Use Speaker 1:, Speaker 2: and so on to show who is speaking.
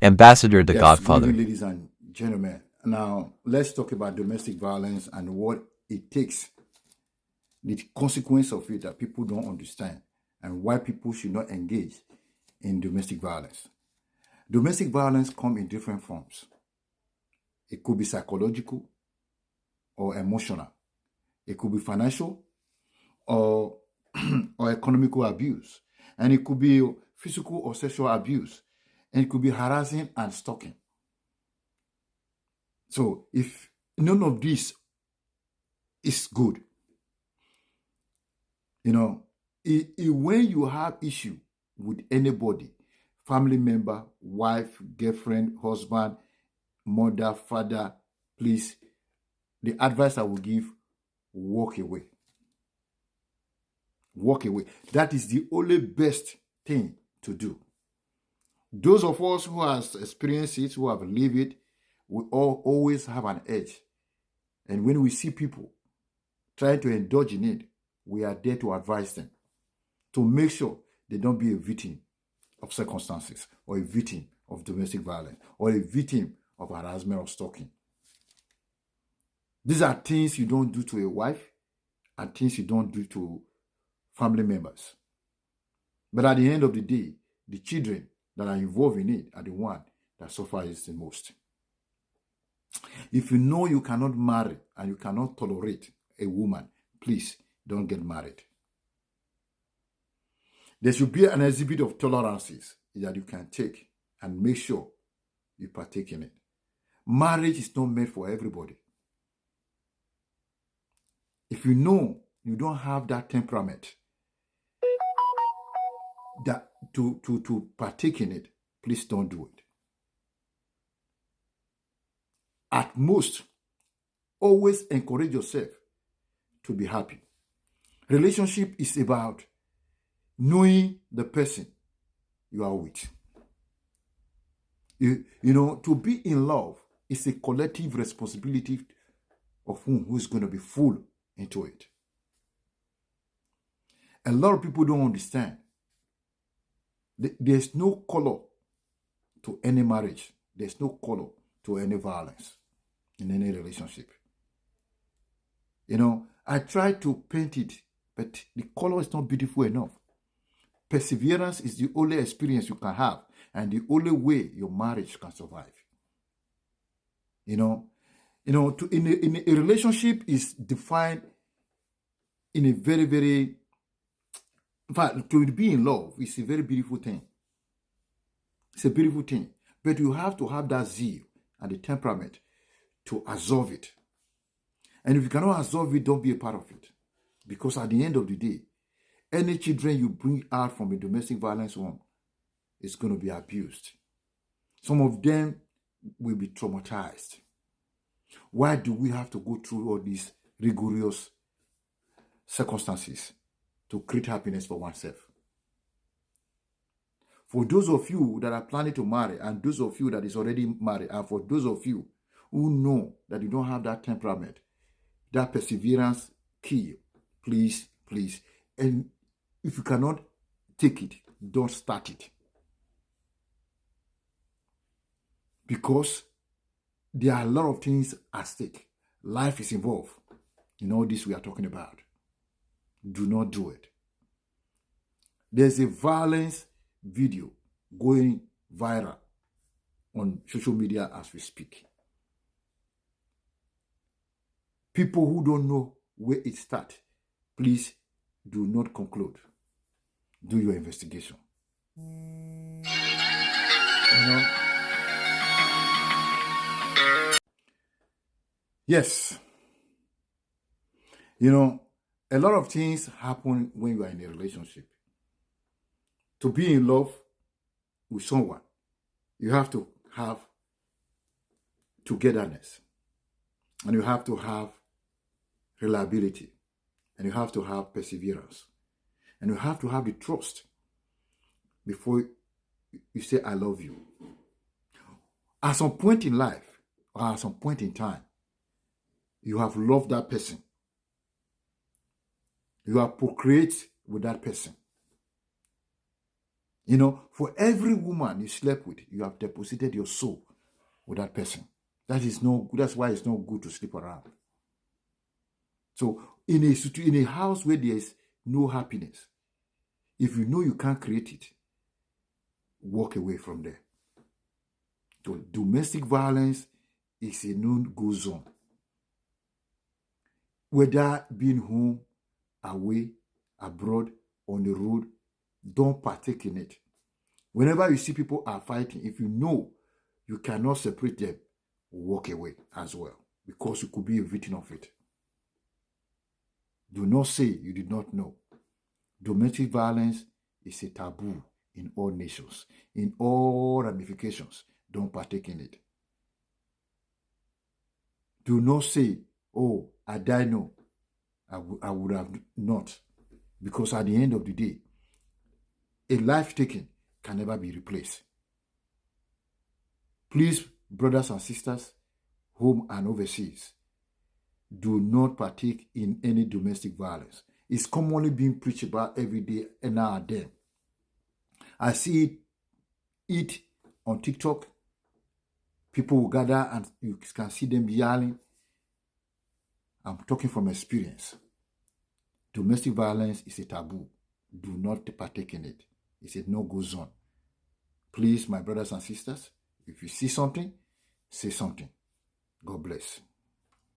Speaker 1: Ambassador the
Speaker 2: Yes, good
Speaker 1: Godfather.
Speaker 2: evening, ladies and gentlemen. Now, let's talk about domestic violence and what it takes, the consequence of it that people don't understand, and why people should not engage in domestic violence. Domestic violence come in different forms. It could be psychological or emotional. It could be financial or or economical abuse, and it could be physical or sexual abuse, and it could be harassing and stalking. So, if none of this is good, you know, when you have issue with anybody, family member, wife, girlfriend, husband, mother, father, please, the advice I will give: walk away. Walk away. That is the only best thing to do. Those of us who have experienced it, who have lived it, we all always have an edge. And when we see people trying to indulge in it, we are there to advise them to make sure they don't be a victim of circumstances or a victim of domestic violence or a victim of harassment or stalking. These are things you don't do to a wife and things you don't do to family members. But at the end of the day, the children that are involved in it are the one that suffers the most. If you know you cannot marry and you cannot tolerate a woman, please don't get married. There should be an exhibit of tolerances that you can take and make sure you partake in it. Marriage is not meant for everybody. If you know you don't have that temperament that to partake in it, please don't do it. At most, always encourage yourself to be happy. Relationship is about knowing the person you are with. To be in love is a collective responsibility of who is going to be full into it. A lot of people don't understand. There's no color to any marriage. There's no color to any violence in any relationship. I try to paint it, but the color is not beautiful enough. Perseverance is the only experience you can have and the only way your marriage can survive. In a relationship is defined in a very, very, in fact, to be in love is a very beautiful thing. It's a beautiful thing. But you have to have that zeal and the temperament to absorb it. And if you cannot absorb it, don't be a part of it. Because at the end of the day, any children you bring out from a domestic violence home is going to be abused. Some of them will be traumatized. Why do we have to go through all these rigorous circumstances to create happiness for oneself? For those of you that are planning to marry, and those of you that is already married, and for those of you who know that you don't have that temperament, that perseverance key, please. And if you cannot take it, don't start it. Because there are a lot of things at stake. Life is involved in all this we are talking about. Do not do it. There's a violence video going viral on social media as we speak. People who don't know where it starts, please do not conclude. Do your investigation. Yes. A lot of things happen when you are in a relationship. To be in love with someone, you have to have togetherness, and you have to have reliability, and you have to have perseverance, and you have to have the trust before you say, I love you. At some point in life, or at some point in time, you have loved that person. You have procreated with that person. You know, for every woman you slept with, you have deposited your soul with that person. That's why it's not good to sleep around. So in a house where there's no happiness, if you know you can't create it, walk away from there. So domestic violence is a no-go zone. Whether being home, away, abroad, on the road, don't partake in it. Whenever you see people are fighting, if you know you cannot separate them, walk away as well, because you could be a victim of it. Do not say you did not know. Domestic violence is a taboo in all nations, in all ramifications. Don't partake in it. Do not say, oh, I know. I would have not. Because at the end of the day, a life taken can never be replaced. Please, brothers and sisters, home and overseas, do not partake in any domestic violence. It's commonly being preached about every day and now and then. I see it on TikTok. People will gather and you can see them yelling. I'm talking from experience. Domestic violence is a taboo. Do not partake in it. It's a no-go zone. Please, my brothers and sisters, if you see something, say something. God bless.